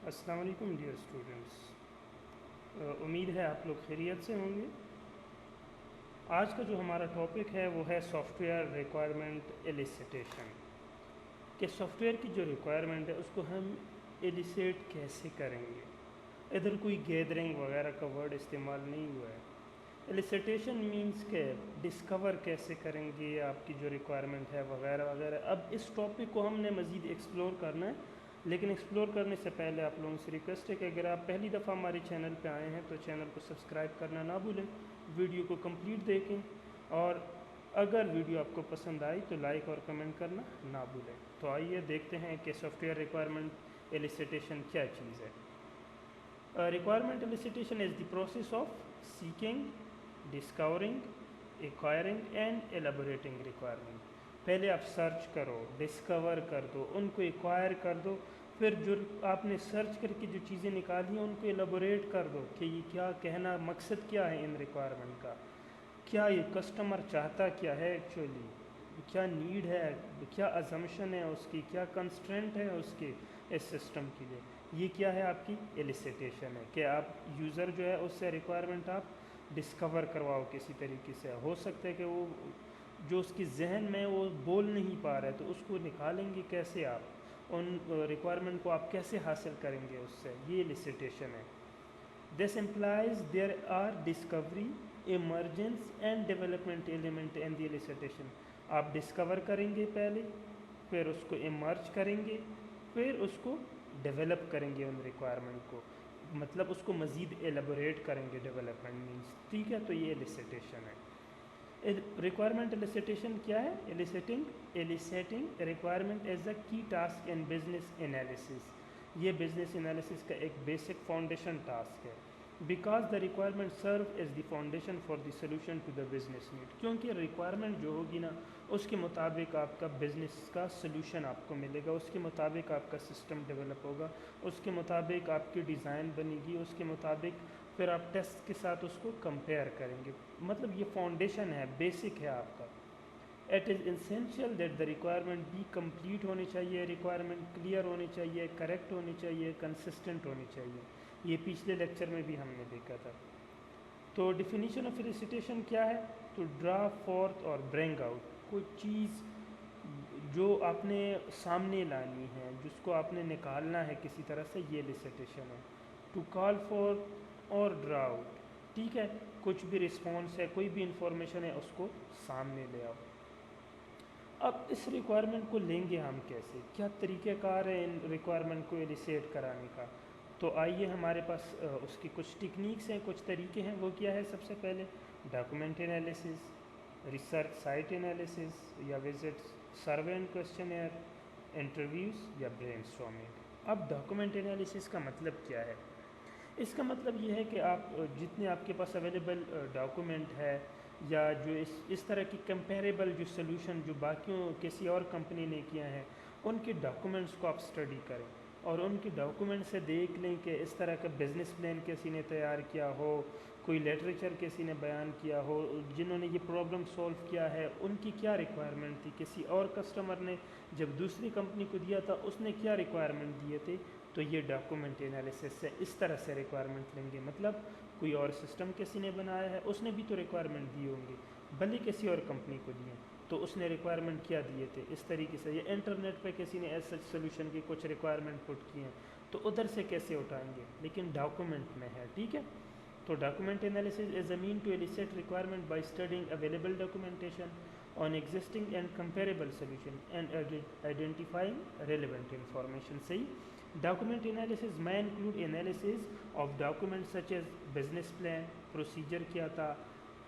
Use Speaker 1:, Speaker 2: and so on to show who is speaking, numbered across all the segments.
Speaker 1: السلام علیکم dear students, امید ہے آپ لوگ خیریت سے ہوں گے۔ آج کا جو ہمارا ٹاپک ہے وہ ہے سافٹ ویئر ریکوائرمنٹ ایلیسیٹیشن، کہ سافٹ ویئر کی جو ریکوائرمنٹ ہے اس کو ہم ایلیسیٹ کیسے کریں گے۔ ادھر کوئی گیدرنگ وغیرہ کا ورڈ استعمال نہیں ہوا ہے۔ ایلیسیٹیشن مینس کہ ڈسکور کیسے کریں گے آپ کی جو ریکوائرمنٹ ہے وغیرہ وغیرہ۔ اب اس ٹاپک کو ہم نے مزید ایکسپلور کرنا ہے، لیکن ایکسپلور کرنے سے پہلے آپ لوگوں سے ریکویسٹ ہے کہ اگر آپ پہلی دفعہ ہمارے چینل پہ آئے ہیں تو چینل کو سبسکرائب کرنا نہ بھولیں، ویڈیو کو کمپلیٹ دیکھیں، اور اگر ویڈیو آپ کو پسند آئی تو لائک اور کمنٹ کرنا نہ بھولیں۔ تو آئیے دیکھتے ہیں کہ سافٹ ویئر ریکوائرمنٹ ایلیسیٹیشن کیا چیز ہے۔ Requirement elicitation is the process of seeking, discovering, acquiring and elaborating requirement۔ پہلے آپ سرچ کرو، ڈسکور کر دو، ان کو ایکوائر کر دو، پھر جو آپ نے سرچ کر کے جو چیزیں نکالی ہیں ان کو ایلیبوریٹ کر دو کہ یہ کیا کہنا، مقصد کیا ہے ان ریکوائرمنٹ کا، کیا یہ کسٹمر چاہتا کیا ہے، ایکچولی کیا نیڈ ہے، کیا ازمپشن ہے اس کی، کیا کنسٹرینٹ ہے اس کے اس سسٹم کے لیے۔ یہ کیا ہے آپ کی ایلیسیٹیشن ہے، کہ آپ یوزر جو ہے اس سے ریکوائرمنٹ آپ ڈسکور کرواؤ کسی طریقے سے۔ ہو سکتا ہے کہ وہ جو اس کی ذہن میں وہ بول نہیں پا رہا ہے تو اس کو نکالیں گے کیسے، آپ ان ریکوائرمنٹ کو آپ کیسے حاصل کریں گے اس سے، یہ ایلیسیٹیشن ہے۔ This implies there are discovery, emergence and development element in the elicitation۔ آپ ڈسکور کریں گے پہلے، پھر اس کو ایمرج کریں گے، پھر اس کو ڈیولپ کریں گے ان ریکوائرمنٹ کو، مطلب اس کو مزید ایلیبوریٹ کریں گے، ڈیولپمنٹ مینس، ٹھیک ہے۔ تو یہ ایلیسیٹیشن ہے۔ ریکوائرمنٹ ایلیسیٹیشن کیا ہے؟ ایلیسیٹنگ requirement is a key task in business analysis. یہ بزنس انالیسس کا ایک بیسک فاؤنڈیشن ٹاسک ہے۔ Because the requirement serve as the foundation for the solution to the business need. کیونکہ ریکوائرمنٹ جو ہوگی نا اس کے مطابق آپ کا بزنس کا سلوشن آپ کو ملے گا، اس کے مطابق آپ کا سسٹم ڈیولپ ہوگا، اس کے مطابق آپ کی ڈیزائن بنے گی، اس کے مطابق پھر آپ ٹیسٹ کے ساتھ اس کو کمپیئر کریں گے۔ مطلب یہ فاؤنڈیشن ہے، بیسک ہے آپ کا۔ It is essential that the requirement بھی کمپلیٹ ہونی چاہیے، ریکوائرمنٹ کلیئر ہونی چاہیے، کریکٹ ہونی چاہیے، کنسسٹنٹ ہونی چاہیے۔ یہ پچھلے لیکچر میں بھی ہم نے دیکھا تھا۔ تو ڈیفینیشن آف ایلیسیٹیشن کیا ہے؟ ٹو ڈرا فورتھ اور برنگ آؤٹ، کوئی چیز جو آپ نے سامنے لانی ہے، جس کو آپ نے نکالنا ہے کسی طرح سے، یہ ایلیسیٹیشن ہے۔ ٹو کال فور اور ڈرا آؤٹ، ٹھیک ہے، کچھ بھی رسپانس ہے، کوئی بھی انفارمیشن ہے، اس کو سامنے لے آؤ۔ اب اس ریکوائرمنٹ کو لیں گے ہم کیسے، کیا طریقہ کار ہے ان ریکوائرمنٹ کو ایلیسیٹ کرانے کا؟ تو آئیے ہمارے پاس اس کی کچھ ٹیکنیکس ہیں، کچھ طریقے ہیں۔ وہ کیا ہے؟ سب سے پہلے document analysis, research site analysis یا visit, survey and questionnaire, interviews یا برین اسٹارمنگ۔ اب ڈاکومنٹ انالیسس کا مطلب کیا ہے؟ اس کا مطلب یہ ہے کہ آپ جتنے آپ کے پاس اویلیبل ڈاکومنٹ ہے، یا جو اس طرح کی کمپیریبل جو سلوشن جو باقیوں کسی اور کمپنی نے کیا ہے، ان کے ڈاکومنٹس کو آپ اسٹڈی کریں، اور ان کے ڈاکومنٹ سے دیکھ لیں کہ اس طرح کا بزنس پلان کسی نے تیار کیا ہو، کوئی لٹریچر کسی نے بیان کیا ہو، جنہوں نے یہ پرابلم سولو کیا ہے، ان کی کیا ریکوائرمنٹ تھی، کسی اور کسٹمر نے جب دوسری کمپنی کو دیا تھا اس نے کیا ریکوائرمنٹ دیے تھے۔ تو یہ ڈاکومنٹ انالیسس سے اس طرح سے ریکوائرمنٹ لیں گے، مطلب کوئی اور سسٹم کسی نے بنایا ہے، اس نے بھی تو ریکوائرمنٹ دیے ہوں گے، بھلے کسی اور کمپنی کو دیے، تو اس نے ریکوائرمنٹ کیا دیے تھے، اس طریقے سے۔ یہ انٹرنیٹ پہ کسی نے ایسا سولوشن کی کچھ ریکوائرمنٹ پٹ کی ہیں، تو ادھر سے کیسے اٹھائیں گے، لیکن ڈاکومنٹ میں ہے، ٹھیک ہے۔ تو document analysis is a mean to elicit requirement by studying available documentation on existing and comparable solution and identifying relevant information. صحیح۔ ڈاکومنٹ انالیسس میں include analysis of document such as business plan, procedure کیا تھا،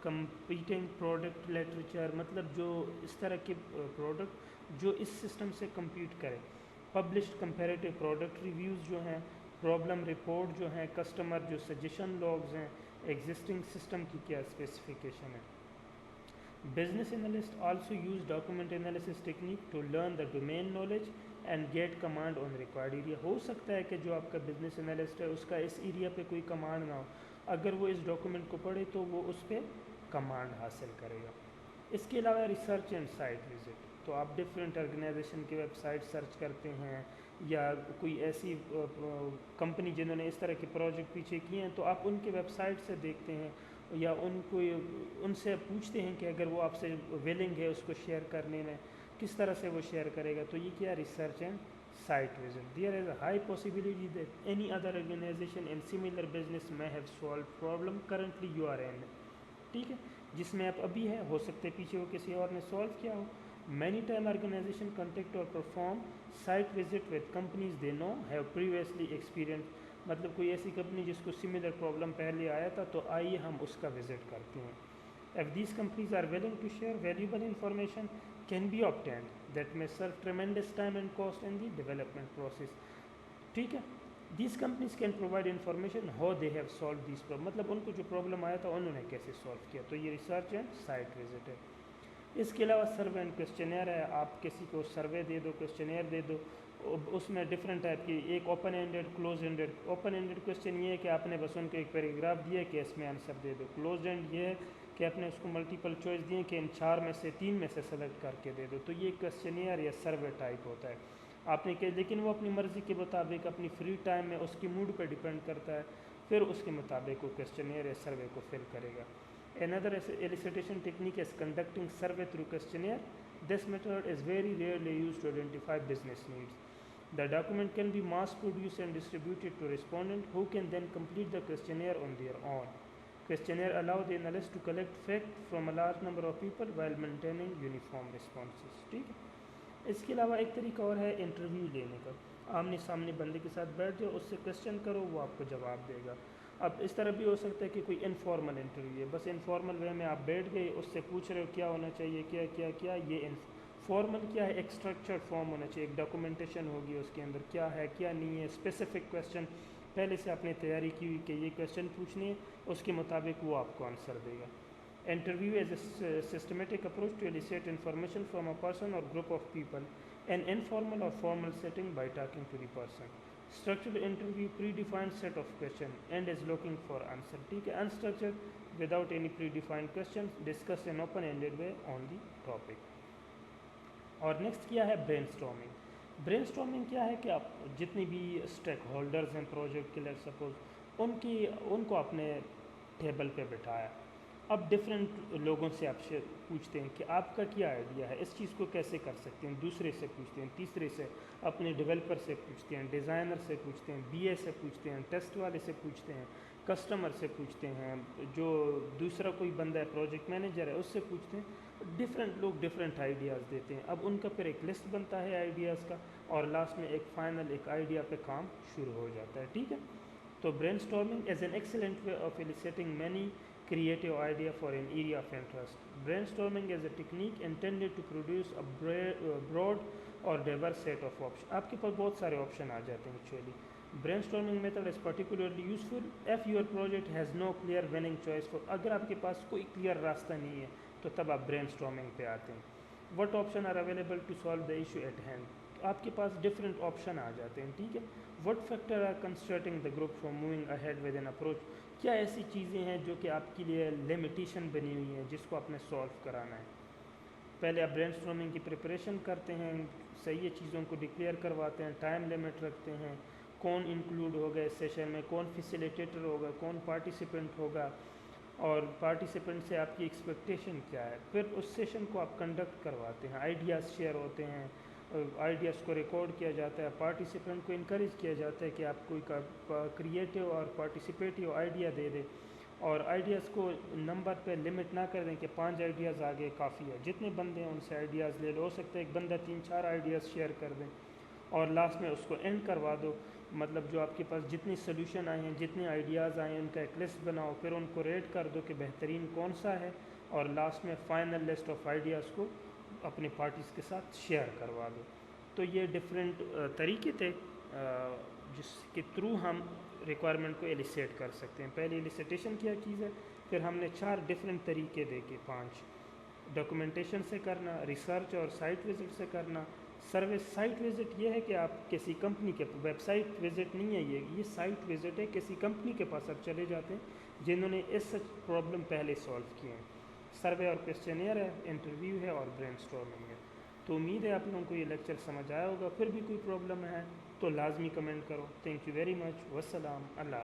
Speaker 1: competing product literature, مطلب جو اس طرح کے product جو اس سسٹم سے کمپیٹ کرے، پبلشڈ کمپیریٹیو پروڈکٹ ریویوز جو ہیں، پرابلم رپورٹ جو ہیں، کسٹمر جو سجیشن لاگز ہیں، ایگزسٹنگ سسٹم کی کیا اسپیسیفیکیشن ہے۔ Business analyst also use document analysis technique to learn the domain knowledge and get command on required area. ہو سکتا ہے کہ جو آپ کا بزنس انالسٹ ہے اس کا اس ایریا پہ کوئی کمانڈ نہ ہو، اگر وہ اس ڈاکومنٹ کو پڑھے تو وہ اس پہ کمانڈ حاصل کرے گا۔ اس کے علاوہ ریسرچ اینڈ سائٹ وزٹ، تو آپ ڈفرینٹ آرگنائزیشن کی ویب سائٹ سرچ کرتے ہیں یا کوئی ایسی کمپنی جنہوں نے اس طرح کے پروجیکٹ پیچھے کیے ہیں تو آپ ان کے ویب سائٹ سے دیکھتے ہیں یا ان سے پوچھتے ہیں کہ اگر وہ آپ سے ویلنگ ہے اس کو شیئر کرنے میں کس طرح سے وہ شیئر کرے گا. تو یہ کیا research and site visit. There is a high possibility that any other organization in similar business may have solved problem currently you are in. ٹھیک ہے، جس میں آپ ابھی ہے ہو سکتے پیچھے وہ کسی اور نے سولو کیا ہو. مینی ٹائم آرگنائزیشن کنٹیکٹ اور perform site visit with companies they now have previously experience, مطلب کوئی ایسی کمپنی جس کو سملر پرابلم پہلے آیا تھا تو آئیے ہم اس کا وزٹ کرتے ہیں. If these companies are willing to share valuable information can be obtained that may save tremendous time and cost in the development process. ٹھیک ہے، these companies can provide information how they have solve these problem, مطلب ان کو جو problem آیا تھا انہوں نے کیسے سالو کیا. تو یہ ریسرچ اینڈ سائٹ وزٹ ہے. اس کے علاوہ سروے اینڈ کویسچنیئر ہے. آپ کسی کو سروے دے دو، کویسچنیئر دے دو، اس میں ڈفرینٹ ٹائپ کی، ایک open ended, close ended. Open ended question یہ ہے کہ آپ نے بس ان کو ایک پیراگراف دیا کہ اس میں آنسر دے دو. کلوز اینڈ یہ ہے کہ آپ نے اس کو ملٹیپل چوائس دیے کہ ان 4 میں سے 3 میں سے سلیکٹ کر کے دے دو. تو یہ کویسچنیئر یا سروے ٹائپ ہوتا ہے. آپ نے کہ لیکن وہ اپنی مرضی کے مطابق اپنی فری ٹائم میں اس کی موڈ پہ ڈیپینڈ کرتا ہے، پھر اس کے مطابق وہ کویسچنیئر یا سروے کو فل کرے گا. Another elicitation technique is conducting survey through questionnaire. This method is very rarely used to identify business needs. The document can be mass produced and distributed to respondents who can then complete the questionnaire on their own. Questionnaire allow the analyst to collect facts from a large number of people while maintaining uniform responses. ٹھیک ہے. اس کے علاوہ ایک طریقہ اور ہے interview لینے کا. آمنے سامنے بندے کے ساتھ بیٹھ جاؤ، اس سے کویسچن کرو، وہ آپ کو جواب دے گا. اب اس طرح بھی ہو سکتا ہے کہ کوئی انفارمل انٹرویو ہے، بس انفارمل وے میں آپ بیٹھ گئے، اس سے پوچھ رہے ہو کیا ہونا چاہیے، کیا کیا کیا. یہ فارمل کیا ہے، ایک اسٹرکچرڈ فارم ہونا چاہیے، ایک ڈاکومنٹیشن ہوگی اس کے اندر کیا ہے کیا نہیں ہے، اسپیسیفک کویسچن پہلے سے آپ نے تیاری کی ہوئی کہ یہ کویسچن پوچھنے ہے، اس کے مطابق وہ آپ کو آنسر دے گا. Interview is a systematic approach to elicit information from a person or group of people an informal or formal setting by talking to the person. Structured interview predefined set of question and is looking for answer. ٹھیک ہے. Unstructured without any predefined questions discuss an open-ended way on the topic. اور next کیا ہے brain storming. Brain storming کیا ہے کہ آپ جتنی بھی اسٹیک ہولڈرز ہیں پروجیکٹ کے، لیٹ سپوز ان کو اپنے ٹیبل پہ بٹھایا. اب ڈفرینٹ لوگوں سے آپ سے پوچھتے ہیں کہ آپ کا کیا آئیڈیا ہے، اس چیز کو کیسے کر سکتے ہیں. دوسرے سے پوچھتے ہیں، تیسرے سے، اپنے ڈیولپر سے پوچھتے ہیں، ڈیزائنر سے پوچھتے ہیں، بی اے سے پوچھتے ہیں، ٹیسٹ والے سے پوچھتے ہیں، کسٹمر سے پوچھتے ہیں، جو دوسرا کوئی بندہ ہے پروجیکٹ مینیجر ہے اس سے پوچھتے ہیں. ڈفرینٹ لوگ ڈفرینٹ آئیڈیاز دیتے ہیں. اب ان کا پھر ایک لسٹ بنتا ہے آئیڈیاز کا، اور لاسٹ میں ایک فائنل ایک آئیڈیا پہ کام شروع ہو جاتا ہے. ٹھیک ہے. تو brainstorming is an excellent way of eliciting many creative idea for an area of interest. Brainstorming is a technique intended to produce a broad or diverse set of options. آپ کے پاس بہت سارے آپشن آ جاتے ہیں actually. Brainstorming method is particularly useful if your project has no clear winning choice. اگر آپ کے پاس کوئی کلیئر راستہ نہیں ہے تو تب آپ brainstorming پہ آتے ہیں. What options are available to solve the issue at hand. آپ کے پاس ڈفرینٹ آپشن آ جاتے ہیں. ٹھیک ہے. What factors are constraining the group from moving ahead with an approach. کیا ایسی چیزیں ہیں جو کہ آپ کے لیے لمیٹیشن بنی ہوئی ہیں جس کو آپ نے سولو کرانا ہے. پہلے آپ برین اسٹارمنگ کی پریپریشن کرتے ہیں، صحیح چیزوں کو ڈکلیئر کرواتے ہیں، ٹائم لمٹ رکھتے ہیں، کون انکلوڈ ہوگا اس سیشن میں، کون فیسیلیٹیٹر ہوگا، کون پارٹیسپینٹ ہوگا، اور پارٹیسپینٹ سے آپ کی ایکسپیکٹیشن کیا ہے. پھر اس سیشن کو آپ کنڈکٹ کرواتے ہیں، آئیڈیاز شیئر ہوتے ہیں، آئیڈیاز کو ریکارڈ کیا جاتا ہے، پارٹیسپینٹ کو انکریج کیا جاتا ہے کہ آپ کوئی کریٹیو اور پارٹیسپیٹیو آئیڈیا دے دیں، اور آئیڈیاز کو نمبر پہ لمٹ نہ کر دیں کہ 5 آئیڈیاز آگے کافی ہے. جتنے بندے ہیں ان سے آئیڈیاز لے لو. ہو سکتا ہے ایک بندہ 3-4 آئیڈیاز شیئر کر دیں اور لاسٹ میں اس کو اینڈ کروا دو. مطلب جو آپ کے پاس جتنی سلوشن آئے ہیں، جتنے آئیڈیاز آئے ہیں، ان کا ایک لسٹ بناؤ، پھر ان کو ریٹ کر دو کہ بہترین کون سا ہے، اور لاسٹ میں فائنل لسٹ آف آئیڈیاز کو اپنے پارٹیز کے ساتھ شیئر کروا دو. تو یہ ڈفرینٹ طریقے تھے جس کے تھرو ہم ریکوائرمنٹ کو ایلیسیٹ کر سکتے ہیں. پہلے ایلیسیٹیشن کیا چیز ہے، پھر ہم نے 4 ڈفرینٹ طریقے دیکھے، 5. ڈاکومنٹیشن سے کرنا، ریسرچ اور سائٹ وزٹ سے کرنا. سروس سائٹ وزٹ یہ ہے کہ آپ کسی کمپنی کے ویب سائٹ وزٹ نہیں ہے، یہ سائٹ وزٹ ہے. کسی کمپنی کے پاس آپ چلے جاتے ہیں جنہوں نے اس سچ پرابلم پہلے سولو کیے ہیں. سروے اور کویسچنیئر ہے، انٹرویو ہے اور برین اسٹارمنگ ہے۔ تو امید ہے آپ لوگوں کو یہ لیکچر سمجھ آیا ہوگا۔ پھر بھی کوئی پرابلم ہے تو لازمی کمنٹ کرو۔ تھینک یو ویری مچ، والسلام، اللہ